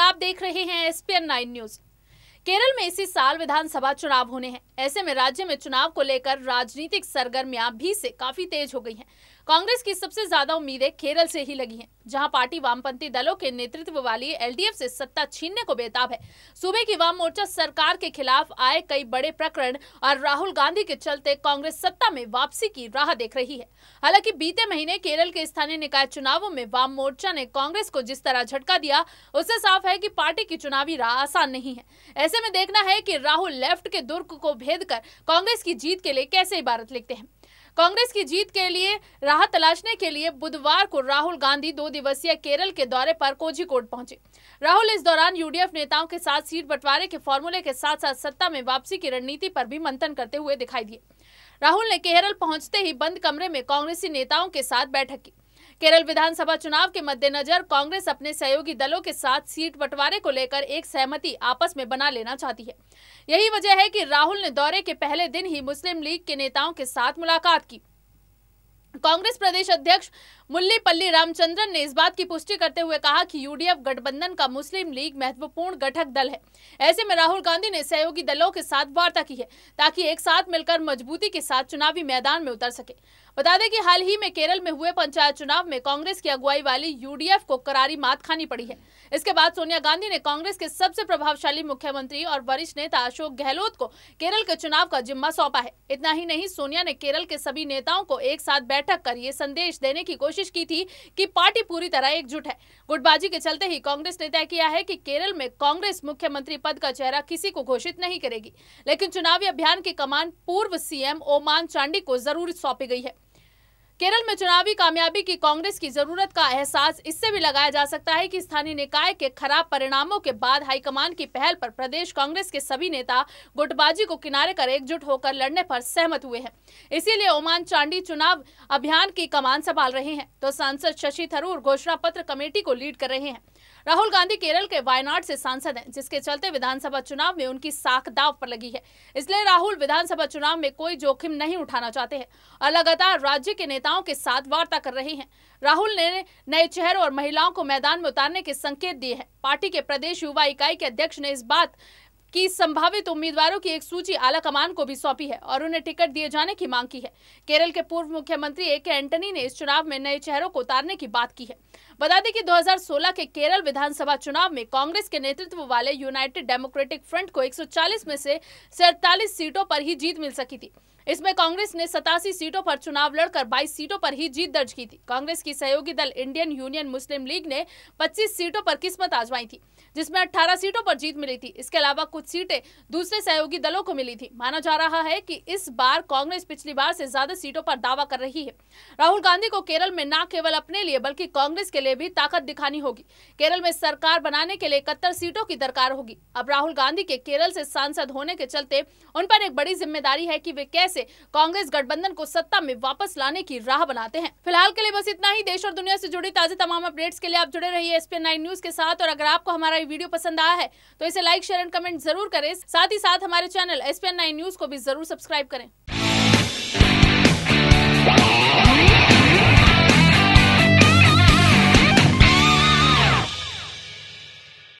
आप देख रहे हैं SPN 9 न्यूज। केरल में इसी साल विधानसभा चुनाव होने हैं। ऐसे में राज्य में चुनाव को लेकर राजनीतिक सरगर्मियां भी से काफी तेज हो गई हैं। कांग्रेस की सबसे ज्यादा उम्मीदें केरल से ही लगी हैं, जहां पार्टी वामपंथी दलों के नेतृत्व वाली LDF से सत्ता छीनने को बेताब है। सूबे की वाम मोर्चा सरकार के खिलाफ आए कई बड़े प्रकरण और राहुल गांधी के चलते कांग्रेस सत्ता में वापसी की राह देख रही है। हालांकि बीते महीने केरल के स्थानीय निकाय चुनावों में वाम मोर्चा ने कांग्रेस को जिस तरह झटका दिया, उससे साफ है कि पार्टी की चुनावी राह आसान नहीं है। ऐसे में देखना है कि राहुल लेफ्ट के दुर्ग को भेद कर कांग्रेस की जीत के लिए कैसे इबारत लिखते हैं। कांग्रेस की जीत के लिए राह तलाशने के लिए बुधवार को राहुल गांधी 2 दिवसीय केरल के दौरे पर कोझिकोड पहुंचे। राहुल इस दौरान UDF नेताओं के साथ सीट बंटवारे के फॉर्मूले के साथ साथ सत्ता में वापसी की रणनीति पर भी मंथन करते हुए दिखाई दिए। राहुल ने केरल पहुंचते ही बंद कमरे में कांग्रेसी नेताओं के साथ बैठक की। केरल विधानसभा चुनाव के मद्देनजर कांग्रेस अपने सहयोगी दलों के साथ सीट बंटवारे को लेकर एक सहमति आपस में बना लेना चाहती है। यही वजह है कि राहुल ने दौरे के पहले दिन ही मुस्लिम लीग के नेताओं के साथ मुलाकात की। कांग्रेस प्रदेश अध्यक्ष मुल्लीपल्ली रामचंद्रन ने इस बात की पुष्टि करते हुए कहा कि UDF गठबंधन का मुस्लिम लीग महत्वपूर्ण घटक दल है। ऐसे में राहुल गांधी ने सहयोगी दलों के साथ वार्ता की है ताकि एक साथ मिलकर मजबूती के साथ चुनावी मैदान में उतर सके। बता दें कि हाल ही में केरल में हुए पंचायत चुनाव में कांग्रेस की अगुवाई वाली UDF को करारी मात खानी पड़ी है। इसके बाद सोनिया गांधी ने कांग्रेस के सबसे प्रभावशाली मुख्यमंत्री और वरिष्ठ नेता अशोक गहलोत को केरल के चुनाव का जिम्मा सौंपा है। इतना ही नहीं, सोनिया ने केरल के सभी नेताओं को एक साथ बैठक कर ये संदेश देने की कोशिश की थी कि पार्टी पूरी तरह एकजुट है। गुटबाजी के चलते ही कांग्रेस ने तय किया है कि केरल में कांग्रेस मुख्यमंत्री पद का चेहरा किसी को घोषित नहीं करेगी, लेकिन चुनावी अभियान की कमान पूर्व CM ओमान चांडी को जरूर सौंपी गई है। केरल में चुनावी कामयाबी की कांग्रेस की जरूरत का एहसास इससे भी लगाया जा सकता है कि स्थानीय निकाय के खराब परिणामों के बाद हाईकमान की पहल पर प्रदेश कांग्रेस के सभी नेता गुटबाजी को किनारे कर एकजुट होकर लड़ने पर सहमत हुए हैं। इसीलिए ओमान चांडी चुनाव अभियान की कमान संभाल रहे हैं, तो सांसद शशि थरूर घोषणा पत्र कमेटी को लीड कर रहे हैं। राहुल गांधी केरल के वायनाड से सांसद हैं, जिसके चलते विधानसभा चुनाव में उनकी साख दांव पर लगी है। इसलिए राहुल विधानसभा चुनाव में कोई जोखिम नहीं उठाना चाहते हैं और लगातार राज्य के नेताओं के साथ वार्ता कर रहे हैं। राहुल ने नए चेहरों और महिलाओं को मैदान में उतारने के संकेत दिए हैं। पार्टी के प्रदेश युवा इकाई के अध्यक्ष ने इस बात की संभावित उम्मीदवारों की एक सूची आला कमान को भी सौंपी है और उन्हें टिकट दिए जाने की मांग की है। केरल के पूर्व मुख्यमंत्री AK एंटनी ने इस चुनाव में नए चेहरों को उतारने की बात की है। बता दें कि 2016 के केरल विधानसभा चुनाव में कांग्रेस के नेतृत्व वाले यूनाइटेड डेमोक्रेटिक फ्रंट को 140 में से 47 सीटों पर ही जीत मिल सकी थी। इसमें कांग्रेस ने 87 सीटों पर चुनाव लड़कर 22 सीटों पर ही जीत दर्ज की थी। कांग्रेस की सहयोगी दल इंडियन यूनियन मुस्लिम लीग ने 25 सीटों पर किस्मत आजमाई थी, जिसमें 18 सीटों पर जीत मिली थी। इसके अलावा कुछ सीटें दूसरे सहयोगी दलों को मिली थी। माना जा रहा है कि इस बार कांग्रेस पिछली बार से ज्यादा सीटों पर दावा कर रही है। राहुल गांधी को केरल में न केवल अपने लिए बल्कि कांग्रेस के लिए भी ताकत दिखानी होगी। केरल में सरकार बनाने के लिए 71 सीटों की दरकार होगी। अब राहुल गांधी के केरल से सांसद होने के चलते उन पर एक बड़ी जिम्मेदारी है कि वे कैसे कांग्रेस गठबंधन को सत्ता में वापस लाने की राह बनाते हैं। फिलहाल के लिए बस इतना ही। देश और दुनिया से जुड़ी ताजे तमाम अपडेट्स के लिए आप जुड़े रहिए SPN 9 न्यूज के साथ। और अगर आपको हमारा ये वीडियो पसंद आया है तो इसे लाइक, शेयर एंड कमेंट जरूर करें। साथ ही साथ हमारे चैनल SPN 9 न्यूज को भी जरूर सब्सक्राइब करें।